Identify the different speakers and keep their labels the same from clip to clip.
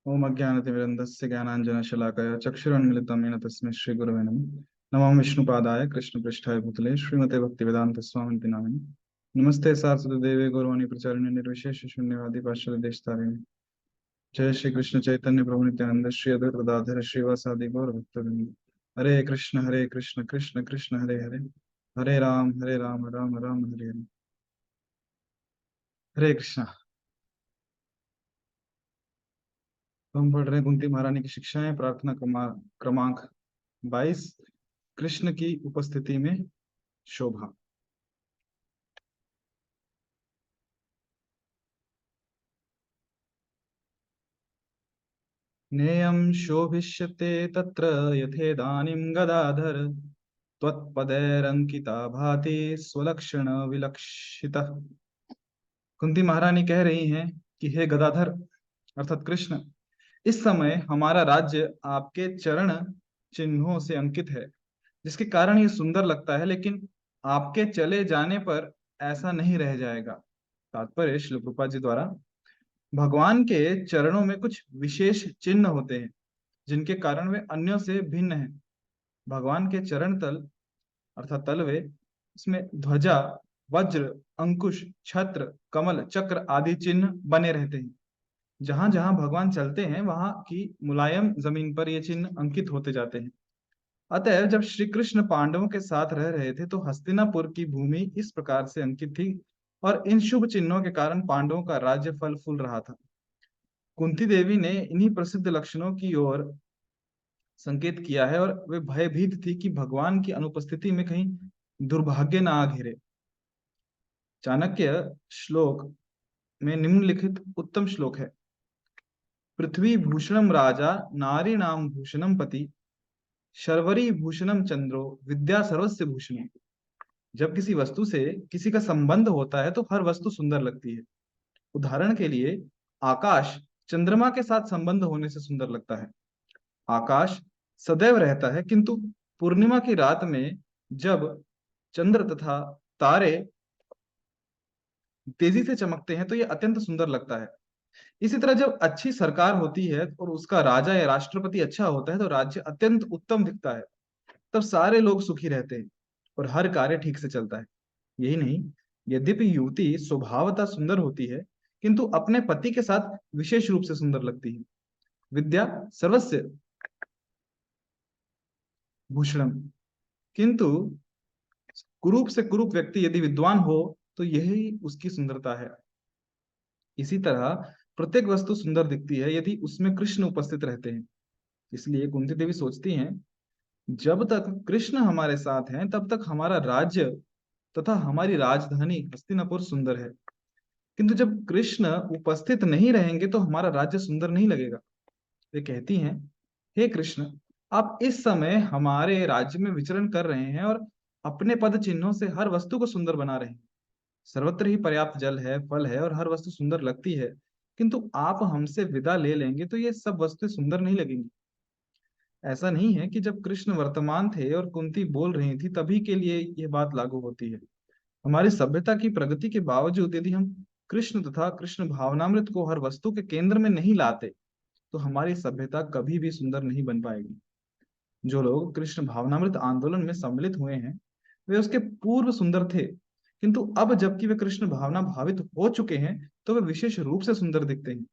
Speaker 1: ओम अज्ञानतिमिरन्धस्य ज्ञानाञ्जनशलाकया चक्षुरुन्मिलितं येन तस्मै श्रीगुरवे नमः। नमो विष्णुपादाय कृष्णपृष्ठाय भूतले श्रीमते भक्तिवेदान्तस्वामिनिति नामिने। नमस्ते सारस्वती देवे गौरवाणी प्रचारिणे निर्विशेष शून्यवादी पाश्चात्य देशतारिणे। जय श्री कृष्ण चैतन्य प्रभु नित्यानंद श्री अद्वैत गदाधर श्रीवासादि गौर भक्तवृंद। हरे कृष्ण कृष्ण कृष्ण हरे हरे, हरे राम राम राम हरे हरे। हरे कृष्णा। तो हम पढ़ रहे हैं कुंती महारानी की शिक्षाएं, प्रार्थना क्रमांक 22। कृष्ण की उपस्थिति में शोभा। नेयं शोभिष्यते तत्र यथेदानीं गदाधर, त्वत्पदैरंकिता भाति स्वलक्षण विलक्षितः। कुंती महारानी कह रही हैं कि हे गदाधर अर्थात कृष्ण, इस समय हमारा राज्य आपके चरण चिन्हों से अंकित है, जिसके कारण ये सुंदर लगता है, लेकिन आपके चले जाने पर ऐसा नहीं रह जाएगा। तात्पर्य श्रील प्रभुपाद जी द्वारा, भगवान के चरणों में कुछ विशेष चिन्ह होते हैं जिनके कारण वे अन्यों से भिन्न हैं। भगवान के चरण तल अर्थात तलवे, इसमें ध्वजा, वज्र, अंकुश, छत्र, कमल, चक्र आदि चिन्ह बने रहते हैं। जहां जहां भगवान चलते हैं वहां की मुलायम जमीन पर ये चिन्ह अंकित होते जाते हैं। अतएव जब श्री कृष्ण पांडवों के साथ रह रहे थे तो हस्तिनापुर की भूमि इस प्रकार से अंकित थी, और इन शुभ चिन्हों के कारण पांडवों का राज्य फल फूल रहा था। कुंती देवी ने इन्हीं प्रसिद्ध लक्षणों की ओर संकेत किया है, और वे भयभीत थी कि भगवान की अनुपस्थिति में कहीं दुर्भाग्य न आ घेरे। चाणक्य श्लोक में निम्नलिखित उत्तम श्लोक है। पृथ्वी भूषणम राजा नारीणाम भूषणम पति, शर्वरी भूषणम चंद्रो विद्या सर्वस्य भूषणम। जब किसी वस्तु से किसी का संबंध होता है तो हर वस्तु सुंदर लगती है। उदाहरण के लिए आकाश चंद्रमा के साथ संबंध होने से सुंदर लगता है। आकाश सदैव रहता है, किंतु पूर्णिमा की रात में जब चंद्र तथा तारे तेजी से चमकते हैं तो यह अत्यंत सुंदर लगता है। इसी तरह जब अच्छी सरकार होती है और उसका राजा या राष्ट्रपति अच्छा होता है तो राज्य अत्यंत उत्तम दिखता है। तब सारे लोग सुखी रहते हैं और हर कार्य ठीक से चलता है। यही नहीं, यद्यपि युवती स्वभावतः सुंदर होती है, किंतु अपने पति के साथ विशेष रूप से सुंदर लगती है। विद्या सर्वस्य भूषणम, किंतु कुरूप से कुरूप व्यक्ति यदि विद्वान हो तो यही उसकी सुंदरता है। इसी तरह प्रत्येक वस्तु सुंदर दिखती है यदि उसमें कृष्ण उपस्थित रहते हैं। इसलिए कुंती देवी सोचती हैं, जब तक कृष्ण हमारे साथ हैं तब तक हमारा राज्य तथा हमारी राजधानी हस्तिनापुर सुंदर है, किंतु जब कृष्ण उपस्थित नहीं रहेंगे तो हमारा राज्य सुंदर नहीं लगेगा। वे कहती हैं, हे कृष्ण, आप इस समय हमारे राज्य में विचरण कर रहे हैं और अपने पद चिन्हों से हर वस्तु को सुंदर बना रहे हैं। सर्वत्र ही पर्याप्त जल है, फल है और हर वस्तु सुंदर लगती है, किंतु आप हमसे विदा ले लेंगे तो ये सब वस्तुएं सुंदर नहीं लगेंगी। ऐसा नहीं है कि जब कृष्ण वर्तमान थे और कुंती बोल रही थी तभी के लिए यह बात लागू होती है। हमारी सभ्यता की प्रगति के बावजूद यदि हम कृष्ण तथा कृष्ण भावनामृत को हर वस्तु के केंद्र में नहीं लाते तो हमारी सभ्यता कभी भी सुंदर नहीं बन पाएगी। जो लोग कृष्ण भावनामृत आंदोलन में सम्मिलित हुए हैं वे उसके पूर्व सुंदर थे, किंतु अब जबकि वे कृष्ण भावना भावित हो चुके हैं तो वे विशेष रूप से सुंदर दिखते हैं।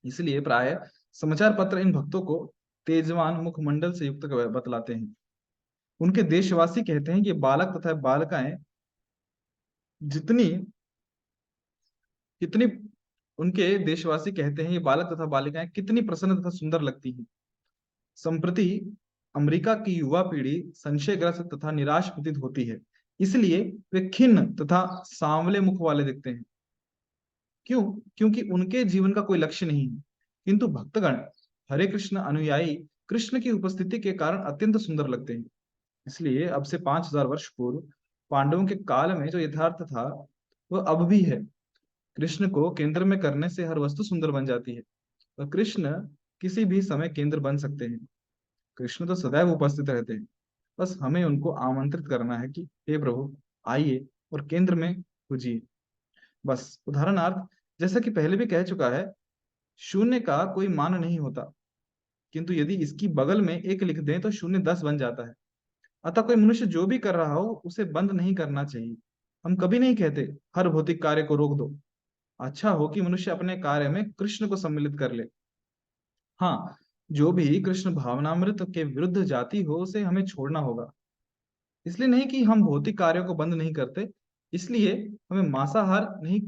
Speaker 1: इसलिए प्राय समाचार पत्र इन भक्तों को तेजवान मुखमंडल से युक्त बतलाते हैं। उनके देशवासी कहते हैं कि बालक तथा बालिकाएं जितनी कितनी उनके देशवासी कहते हैं ये बालक तथा बालिकाएं कितनी प्रसन्न तथा सुंदर लगती हैं। संप्रति अमेरिका की युवा पीढ़ी संशयग्रस्त तथा निराश प्रतीत होती है, इसलिए वे खिन्न तथा सांवले मुख वाले दिखते हैं। क्यों? क्योंकि उनके जीवन का कोई लक्ष्य नहीं है। किंतु भक्तगण हरे कृष्ण अनुयायी कृष्ण की उपस्थिति के कारण अत्यंत सुंदर लगते हैं। इसलिए अब से 5000 वर्ष पूर्व पांडवों के काल में जो यथार्थ था वह अब भी है। कृष्ण को केंद्र में करने से हर वस्तु सुंदर बन जाती है, और कृष्ण किसी भी समय केंद्र बन सकते हैं। कृष्ण तो सदैव उपस्थित रहते हैं, बस हमें उनको आमंत्रित करना है कि हे प्रभु आइए और केंद्र में पूजिए। बस उदाहरणार्थ, जैसा कि पहले भी कह चुका है, शून्य का कोई मान नहीं होता, किंतु यदि इसकी बगल में एक लिख दें तो शून्य 10 बन जाता है। अतः कोई मनुष्य जो भी कर रहा हो उसे बंद नहीं करना चाहिए। हम कभी नहीं कहते हर भौतिक कार्य को रोक दो। अच्छा हो कि मनुष्य अपने कार्य में कृष्ण को सम्मिलित कर ले। हाँ, जो भी कृष्ण भावनामृत के विरुद्ध जाति हो उसे हमें छोड़ना होगा। इसलिए नहीं कि हम भौतिक कार्यों को बंद नहीं करते, इसलिए हमें मांसाहार नहीं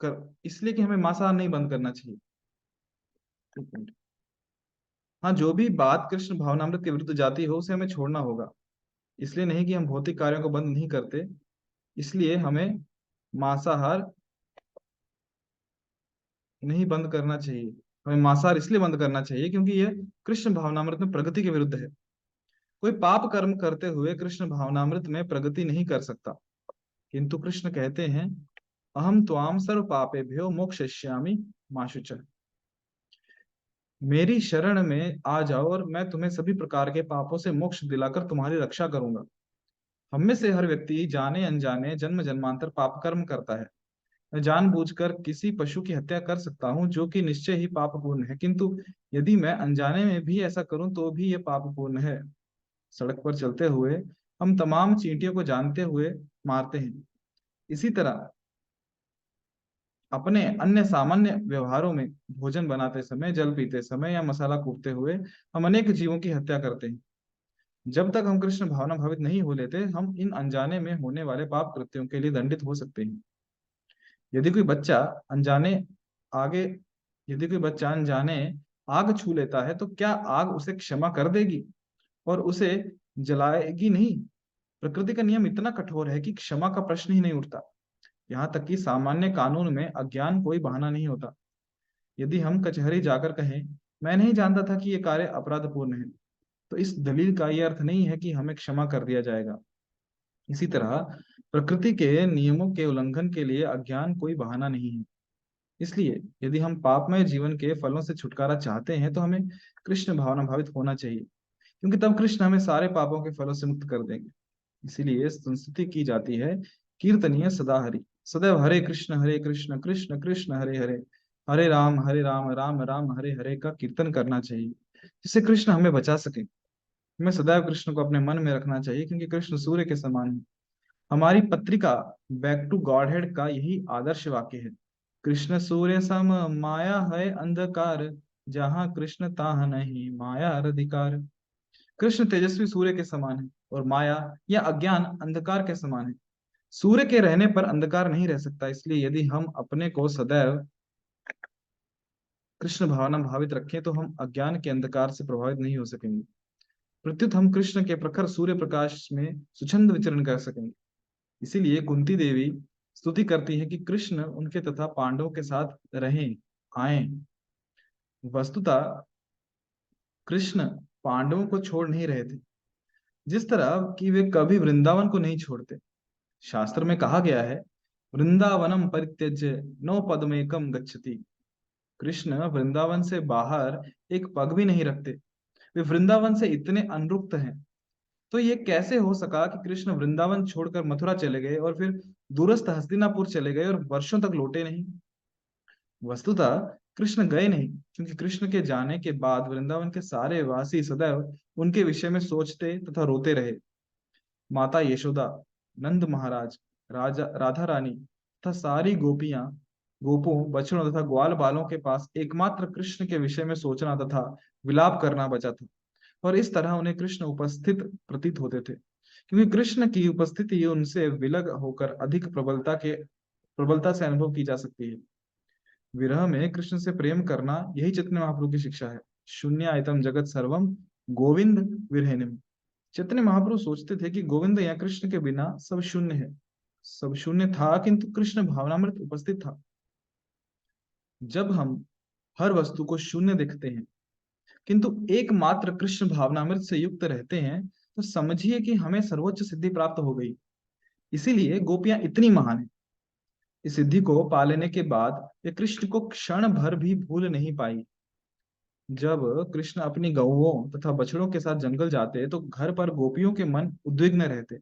Speaker 1: कर इसलिए कि हमें मांसाहार नहीं बंद करना चाहिए। एक मिनट। हाँ, जो भी बात कृष्ण भावनामृत के विरुद्ध जाती हो उसे हमें छोड़ना होगा। इसलिए नहीं कि हम भौतिक कार्यों को बंद नहीं करते, इसलिए हमें मांसाहार नहीं बंद करना चाहिए। हमें मांसाहार इसलिए बंद करना चाहिए क्योंकि यह कृष्ण भावनामृत में प्रगति के विरुद्ध है। कोई पाप कर्म करते हुए कृष्ण भावनामृत में प्रगति नहीं कर सकता, किंतु कृष्ण कहते हैं, अहम त्वाम सर्व पापेभ्यो मोक्षयिष्यामि मा शुचः। मेरी शरण में आ जाओ और मैं तुम्हें सभी प्रकार के पापों से मोक्ष दिलाकर तुम्हारी रक्षा करूंगा। हम में से हर व्यक्ति जाने अनजाने जन्म जन्मांतर पाप कर्म करता है। मैं जानबूझकर किसी पशु की हत्या कर सकता हूँ जो कि निश्चय ही पापपूर्ण है, किंतु यदि मैं अनजाने में भी ऐसा करूं तो भी यह पापपूर्ण है। सड़क पर चलते हुए हम तमाम चींटियों को जानते हुए मारते हैं। इसी तरह अपने अन्य सामान्य व्यवहारों में, भोजन बनाते समय, जल पीते समय या मसाला कूटते हुए हम अनेक जीवों की हत्या करते हैं। जब तक हम कृष्ण भावना भावित नहीं हो लेते, हम इन अनजाने में होने वाले पाप कृत्यों के लिए दंडित हो सकते हैं। यदि कोई बच्चा अनजाने आगे यदि कोई बच्चा अनजाने आग छू लेता है तो क्या आग उसे क्षमा कर देगी और उसे जलाएगी नहीं? प्रकृति का नियम इतना कठोर है कि क्षमा का प्रश्न ही नहीं उठता। यहाँ तक कि सामान्य कानून में अज्ञान कोई बहाना नहीं होता। यदि हम कचहरी जाकर कहें, मैं नहीं जानता था कि यह कार्य अपराधपूर्ण है, तो इस दलील का यह अर्थ नहीं है कि हमें क्षमा कर दिया जाएगा। इसी तरह प्रकृति के नियमों के उल्लंघन के लिए अज्ञान कोई बहाना नहीं है। इसलिए यदि हम पापमय जीवन के फलों से छुटकारा चाहते हैं तो हमें कृष्ण भावना भावित होना चाहिए, क्योंकि तब कृष्ण हमें सारे पापों के फलों से मुक्त कर देंगे। इसीलिए संस्तुति की जाती है, कीर्तनीय सदा हरि, सदैव हरे कृष्ण कृष्ण कृष्ण हरे हरे, हरे राम राम राम हरे हरे का कीर्तन करना चाहिए, जिससे कृष्ण हमें बचा सके। हमें सदैव कृष्ण को अपने मन में रखना चाहिए, क्योंकि कृष्ण सूर्य के समान है। हमारी पत्रिका बैक टू गॉड हेड का यही आदर्श वाक्य है, कृष्ण सूर्य सम माया है अंधकार, जहाँ कृष्ण ताह नहीं माया अधिकार। कृष्ण तेजस्वी सूर्य के समान है और माया या अज्ञान अंधकार के समान है। सूर्य के रहने पर अंधकार नहीं रह सकता, इसलिए यदि हम अपने को सदैव कृष्ण भावना भावित रखें तो हम अज्ञान के अंधकार से प्रभावित नहीं हो सकेंगे। प्रत्युत हम कृष्ण के प्रखर सूर्य प्रकाश में स्वच्छंद विचरण कर सकेंगे। इसीलिए कुंती देवी स्तुति करती है कि कृष्ण उनके तथा पांडवों के साथ रहें, आए। वस्तुतः कृष्ण पांडवों को छोड़ नहीं रहे थे, जिस तरह कि वे कभी वृंदावन को नहीं छोड़ते। शास्त्र में कहा गया है, वृंदावनम परित्यज्य नौ पदमेकम गच्छति। कृष्ण वृंदावन से बाहर एक पग भी नहीं रखते। वे वृंदावन से इतने अनुरुक्त हैं, तो ये कैसे हो सका कि कृष्ण वृंदावन छोड़कर मथुरा चले गए और फिर दूरस्थ हस्तिनापुर चले गए और वर्षों तक लौटे नहीं? वस्तुतः कृष्ण गए नहीं, क्योंकि कृष्ण के जाने के बाद वृंदावन के सारे वासी सदैव उनके विषय में सोचते तथा रोते रहे। माता यशोदा, नंद महाराज, राजा राधा रानी तथा सारी गोपियां, गोपों, बछड़ों तथा ग्वाल बालों के पास एकमात्र कृष्ण के विषय में सोचना तथा विलाप करना बचा था, और इस तरह उन्हें कृष्ण उपस्थित प्रतीत होते थे, क्योंकि कृष्ण की उपस्थिति उनसे विलग होकर अधिक प्रबलता से अनुभव की जा सकती है। विरह में कृष्ण से प्रेम करना, यही चैतन्य महाप्रभु की शिक्षा है। शून्यायतम जगत सर्वम गोविंद विरहिणीम। चैतन्य महाप्रभु सोचते थे कि गोविंद या कृष्ण के बिना सब शून्य है। सब शून्य था, किंतु कृष्ण भावनामृत उपस्थित था। जब हम हर वस्तु को शून्य देखते हैं, किंतु एकमात्र कृष्ण भावनामृत से युक्त रहते हैं, तो समझिए कि हमें सर्वोच्च सिद्धि प्राप्त हो गई। इसीलिए गोपियां इतनी महान है। इस सिद्धि को पा लेने के बाद वे कृष्ण को क्षण भर भी भूल नहीं पाई। जब कृष्ण अपनी गौओं तथा बछड़ों के साथ जंगल जाते तो घर पर गोपियों के मन उद्विग्न रहते।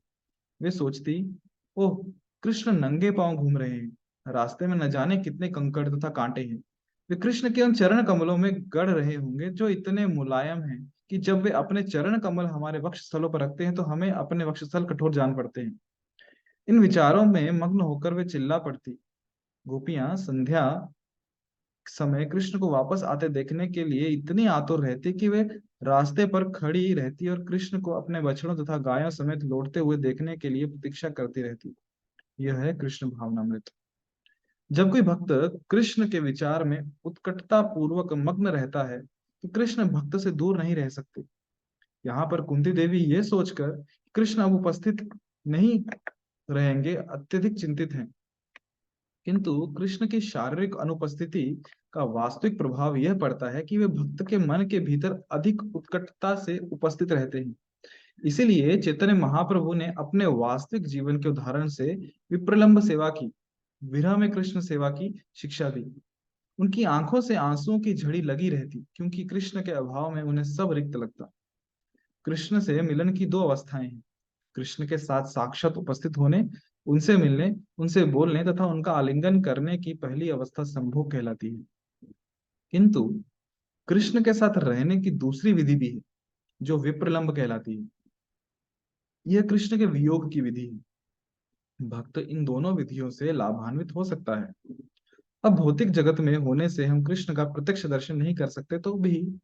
Speaker 1: वे सोचती, ओह, कृष्ण नंगे पांव घूम रहे हैं। रास्ते में न जाने कितने कंकड़ तथा कांटे हैं। वे कृष्ण के उन चरण कमलों में गड़ रहे होंगे जो इतने मुलायम हैं कि जब वे अपने चरण कमल हमारे वक्षस्थलों पर रखते हैं तो हमें अपने वक्षस्थल कठोर जान पड़ते हैं। इन विचारों में मग्न होकर वे चिल्ला पड़ती। गोपियां संध्या समय कृष्ण को वापस आते देखने के लिए इतनी आतुर रहती कि वे रास्ते पर खड़ी रहती और कृष्ण को अपने बछड़ों तथा गायों समेत लौटते हुए देखने के लिए प्रतीक्षा करती रहती। यह है कृष्ण भावनामृत। जब कोई भक्त कृष्ण के विचार में उत्कटता पूर्वक मग्न रहता है तो कृष्ण भक्त से दूर नहीं रह सकते। यहाँ पर कुंती देवी ये सोचकर कृष्ण अब उपस्थित नहीं रहेंगे अत्यधिक चिंतित हैं। किंतु कृष्ण की शारीरिक अनुपस्थिति का वास्तविक प्रभाव यह पड़ता है कि वे भक्त के मन के भीतर अधिक उत्कटता से उपस्थित रहते हैं। इसीलिए चैतन्य महाप्रभु ने अपने वास्तविक जीवन के उदाहरण से विप्रलंब सेवा की, विरह में कृष्ण सेवा की शिक्षा दी। उनकी आंखों से आंसुओं की झड़ी लगी रहती क्योंकि कृष्ण के अभाव में उन्हें सब रिक्त लगता। कृष्ण से मिलन की दो अवस्थाएं हैं, कृष्ण के साथ साक्षात उपस्थित होने, उनसे मिलने, उनसे बोलने तथा उनका आलिंगन करने की पहली अवस्था संभोग कहलाती है। किंतु कृष्ण के साथ रहने की दूसरी विधि भी है जो विप्रलंब कहलाती है। यह कृष्ण के वियोग की विधि है। भक्त इन दोनों विधियों से लाभान्वित हो सकता है। अब भौतिक जगत में होने से हम कृष्ण का प्रत्यक्ष दर्शन नहीं कर सकते तो भी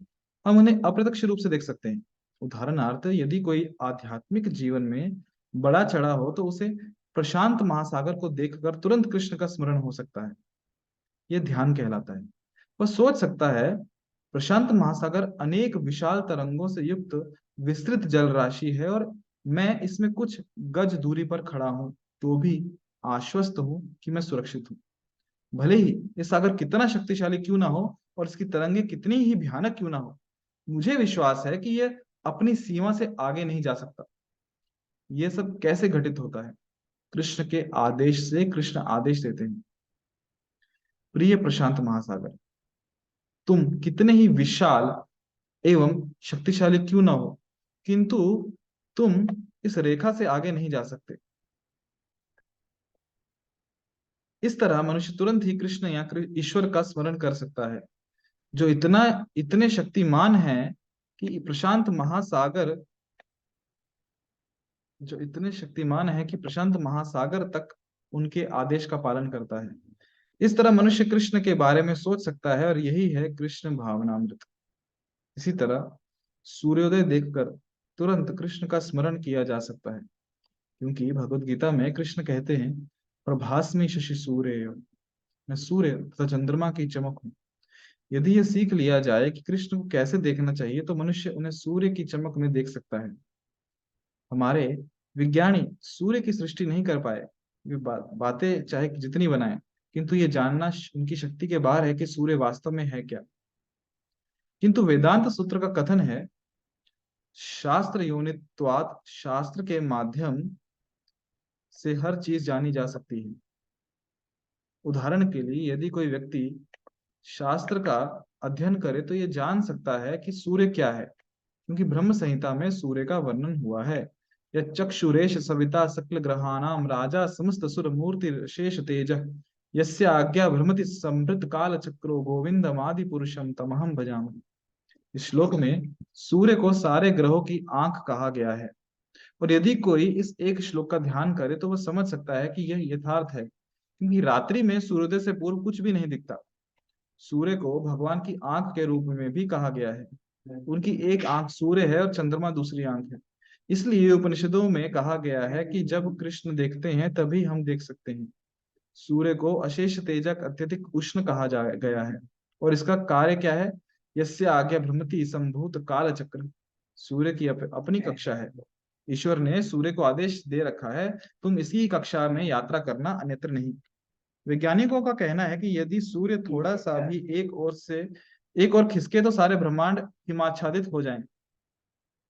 Speaker 1: हम उन्हें अप्रत्यक्ष रूप से देख सकते हैं। उदाहरणार्थ यदि कोई आध्यात्मिक जीवन में बड़ा चढ़ा हो तो उसे प्रशांत महासागर को देखकर तुरंत कृष्ण का स्मरण हो सकता है। यह ध्यान कहलाता है। वह सोच सकता है प्रशांत महासागर अनेक विशाल तरंगों से युक्त विस्तृत जल राशि है और मैं इसमें कुछ गज दूरी पर खड़ा हूं तो भी आश्वस्त हूं कि मैं सुरक्षित हूं। भले ही ये सागर कितना शक्तिशाली क्यों ना हो और इसकी तरंगे कितनी ही भयानक क्यों ना हो, मुझे विश्वास है कि यह अपनी सीमा से आगे नहीं जा सकता। यह सब कैसे घटित होता है? कृष्ण के आदेश से। कृष्ण आदेश देते हैं, प्रिय प्रशांत महासागर, तुम कितने ही विशाल एवं शक्तिशाली क्यों ना हो, किंतु तुम इस रेखा से आगे नहीं जा सकते। इस तरह मनुष्य तुरंत ही कृष्ण या ईश्वर का स्मरण कर सकता है जो इतने शक्तिमान है कि प्रशांत महासागर तक उनके आदेश का पालन करता है। इस तरह मनुष्य कृष्ण के बारे में सोच सकता है और यही है कृष्ण भावनामृत। इसी तरह सूर्योदय देखकर तुरंत कृष्ण का स्मरण किया जा सकता है क्योंकि भगवत गीता में कृष्ण कहते हैं, प्रभास्मि शशि सूर्य, मैं सूर्य तथा चंद्रमा की चमक हूँ। यदि यह सीख लिया जाए कि कृष्ण को कैसे देखना चाहिए तो मनुष्य उन्हें सूर्य की चमक में देख सकता है। हमारे विज्ञानी सूर्य की सृष्टि नहीं कर पाए, वे बातें चाहे जितनी बनाए, किंतु ये जानना उनकी शक्ति के बाहर है कि सूर्य वास्तव में है क्या। किंतु वेदांत सूत्र का कथन है, शास्त्र योनित्वात्, शास्त्र के माध्यम से हर चीज जानी जा सकती है। उदाहरण के लिए यदि कोई व्यक्ति शास्त्र का अध्ययन करे तो यह जान सकता है कि सूर्य क्या है क्योंकि ब्रह्म संहिता में सूर्य का वर्णन हुआ है। यह चक्षुरेश सविता सकल ग्रहाणाम राजा समस्त सुर मूर्ति शेष तेज, यस्य आज्ञा भ्रमति समृत काल चक्रो गोविंदमादि पुरुषम तमहम भजामि। इस श्लोक में सूर्य को सारे ग्रहों की आंख कहा गया है और यदि कोई इस एक श्लोक का ध्यान करे तो वह समझ सकता है कि यह यथार्थ है क्योंकि रात्रि में सूर्योदय से पूर्व कुछ भी नहीं दिखता। सूर्य को भगवान की आंख के रूप में भी कहा गया है। उनकी एक आंख सूर्य है और चंद्रमा दूसरी आंख है। इसलिए उपनिषदों में कहा गया है कि जब कृष्ण देखते हैं तभी हम देख सकते हैं। सूर्य को अशेष तेजक अत्यधिक उष्ण कहा जा गया है और इसका कार्य क्या है? यस्य आज्ञा भ्रमति संभूत काल चक्र। सूर्य की अपनी कक्षा है। ईश्वर ने सूर्य को आदेश दे रखा है, तुम इसी कक्षा में यात्रा करना, अन्यत्र नहीं। वैज्ञानिकों का कहना है कि यदि सूर्य थोड़ा सा भी एक और खिसके तो सारे ब्रह्मांड हिमाच्छादित हो जाएं।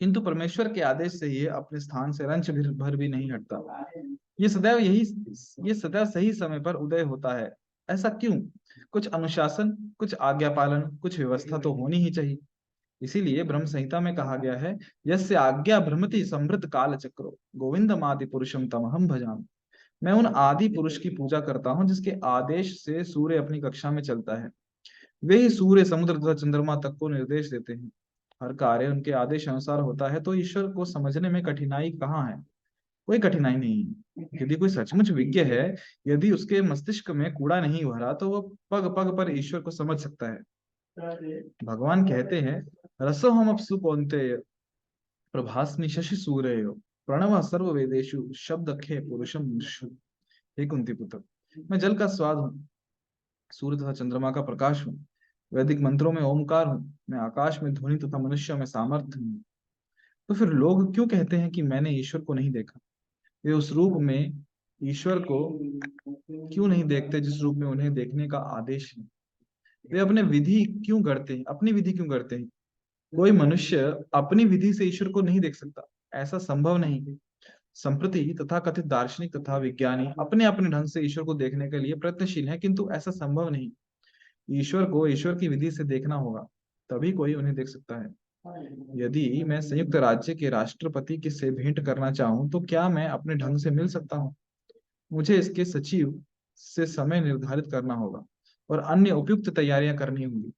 Speaker 1: किंतु परमेश्वर के आदेश से ये अपने स्थान से रंच भर भी नहीं हटता। ये सदैव सही समय पर उदय होता है। ऐसा क्यों? कुछ अनुशासन, कुछ आज्ञा पालन, कुछ व्यवस्था तो होनी ही चाहिए। इसीलिए ब्रह्म संहिता में कहा गया है, यस्य आज्ञा भ्रमति समृद्ध काल चक्रो गोविंदमादि पुरुषम तमहम भजामि। मैं उन आदि पुरुष की पूजा करता हूँ जिसके आदेश से सूर्य अपनी कक्षा में चलता है। वे ही सूर्य, समुद्र तथा चंद्रमा तक को निर्देश देते हैं। हर कार्य उनके आदेश अनुसार होता है, तो ईश्वर को समझने में कठिनाई कहाँ है? कोई कठिनाई नहीं है। यदि कोई सचमुच विज्ञ है, यदि उसके मस्तिष्क में कूड़ा नहीं भरा, तो वह पग पग पर ईश्वर को समझ सकता है। भगवान कहते हैं, रसो हम अपसु कौन्तेय प्रभास्मि शशि सूर्यो प्रणव सर्व वेदेषु शब्द खे पुरुषम विशु। हे कुंती पुत्र, मैं जल का स्वाद हूँ, सूर्य तथा चंद्रमा का प्रकाश हूँ, वैदिक मंत्रों में ओमकार हूँ, मैं आकाश में ध्वनि तथा मनुष्यों में सामर्थ्य हूँ। तो फिर लोग क्यों कहते हैं कि मैंने ईश्वर को नहीं देखा? वे उस रूप में ईश्वर को क्यों नहीं देखते जिस रूप में उन्हें देखने का आदेश है? वे अपनी विधि क्यों गढ़ते हैं? कोई मनुष्य अपनी विधि से ईश्वर को नहीं देख सकता, ऐसा संभव नहीं। संप्रति तथा कथित दार्शनिक तथा विज्ञानी अपने अपने ढंग से ईश्वर को देखने के लिए प्रयत्नशील हैं, किंतु ऐसा संभव नहीं। ईश्वर को ईश्वर की विधि से देखना होगा, तभी कोई उन्हें देख सकता है। यदि मैं संयुक्त राज्य के राष्ट्रपति के से भेंट करना चाहूं, तो क्या मैं अपने ढंग से मिल सकता हूँ? मुझे इसके सचिव से समय निर्धारित करना होगा और अन्य उपयुक्त तैयारियां करनी होंगी।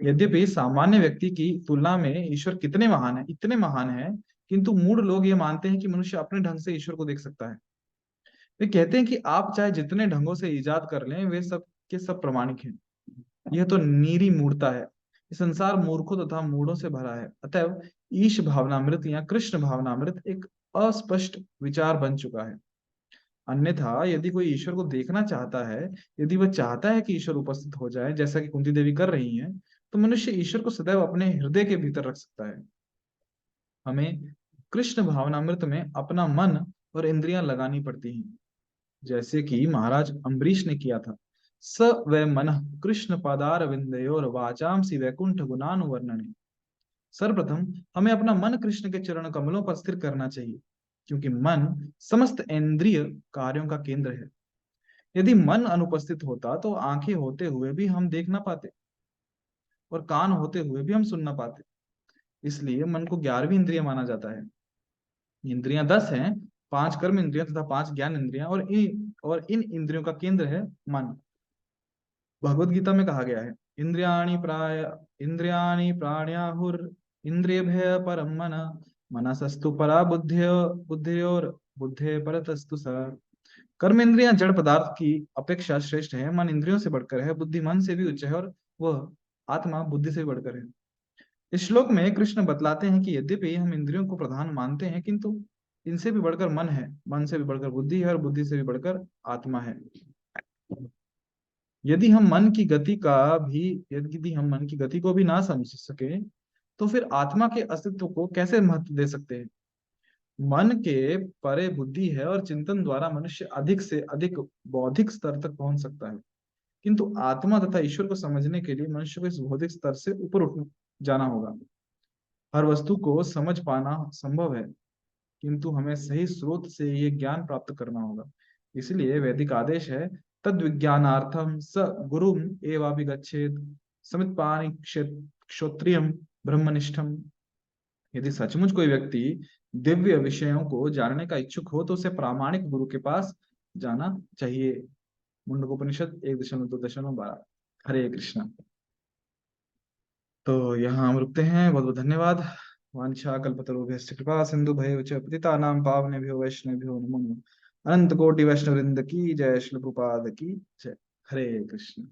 Speaker 1: यद्यपि सामान्य व्यक्ति की तुलना में ईश्वर कितने महान है, इतने महान है, किंतु मूढ़ लोग ये मानते हैं कि मनुष्य अपने ढंग से ईश्वर को देख सकता है। वे कहते हैं कि आप चाहे जितने ढंगों से इजाद कर लें, वे सब के सब प्रमाणिक हैं। यह तो नीरी मूर्खता है। ये संसार मूर्खों तथा मूढ़ों से भरा है। अतएव ईश भावनामृत या कृष्ण भावनामृत एक अस्पष्ट विचार बन चुका है। अन्यथा यदि कोई ईश्वर को देखना चाहता है, यदि वह चाहता है कि ईश्वर उपस्थित हो जाए, जैसा कि कुंती देवी कर रही हैं, तो मनुष्य ईश्वर को सदैव अपने हृदय के भीतर रख सकता है। हमें कृष्ण भावनामृत में अपना मन और इंद्रियां लगानी पड़ती हैं, जैसे कि महाराज अम्बरीश ने किया था। स वै मन कृष्ण पादार विंदयोर वाचाम सी वैकुंठ गुणानुवर्णने। सर्वप्रथम हमें अपना मन कृष्ण के चरण कमलों पर स्थिर करना चाहिए, क्योंकि मन समस्त इंद्रिय कार्यों का केंद्र है। यदि मन अनुपस्थित होता, तो आंखें होते हुए भी हम देख ना पाते और कान होते हुए भी हम सुन ना पाते। इसलिए मन को 11वीं इंद्रिय माना जाता है। इंद्रियां 10 हैं, 5 कर्म इंद्रियां तथा 5 ज्ञान इंद्रियां, और इन इंद्रियों का केंद्र है मन। भगवत गीता में कहा गया है, इंद्रियाणि प्राण्याहुर इंद्रियभ्य परम मन मनसस्तु परा बुद्धियोर बुद्धे परतस्तु स। कर्म इंद्रियां जड़ पदार्थ की अपेक्षा श्रेष्ठ है, मन इंद्रियों से बढ़कर है, बुद्धि मन से भी उच्च है, और वह आत्मा बुद्धि से भी बढ़कर है। इस श्लोक में कृष्ण बतलाते हैं कि यद्यपि हम इंद्रियों को प्रधान मानते हैं, किंतु इनसे भी बढ़कर मन है, मन से भी बढ़कर बुद्धि है, और बुद्धि से भी बढ़कर आत्मा है। यदि हम मन की गति का भी यदि हम मन की गति को भी ना समझ सके, तो फिर आत्मा के अस्तित्व को कैसे महत्व दे सकते हैं? मन के परे बुद्धि है, और चिंतन द्वारा मनुष्य अधिक से अधिक बौद्धिक स्तर तक पहुंच सकता है, किंतु आत्मा तथा ईश्वर को समझने के लिए मनुष्य को इस बौद्धिक स्तर से ऊपर उठ जाना होगा। हर वस्तु को समझ पाना संभव है, किंतु हमें सही स्रोत से ये ज्ञान प्राप्त करना होगा। इसलिए वैदिक आदेश है, तद विज्ञानार्थम स गुरुम एवाभिगच्छेद समित्पानि क्षोत्रियम ब्रह्मनिष्ठम। यदि सचमुच कोई व्यक्ति दिव्य विषयों को जानने का इच्छुक हो, तो उसे प्रामाणिक गुरु के पास जाना चाहिए। मुंडकोपनिषद 1.2.12। हरे कृष्ण। तो यहाँ हम रुकते हैं। बहुत बहुत धन्यवाद। वांछा कल्पतरुभ्यश्च कृपा सिंधु भैरव च पतितानां पावनेभ्यो वैष्णवेभ्यो नमो नमः। अनंत कोटि वैष्णव वृंद की जय, श्री प्रभुपाद की जय। हरे कृष्ण।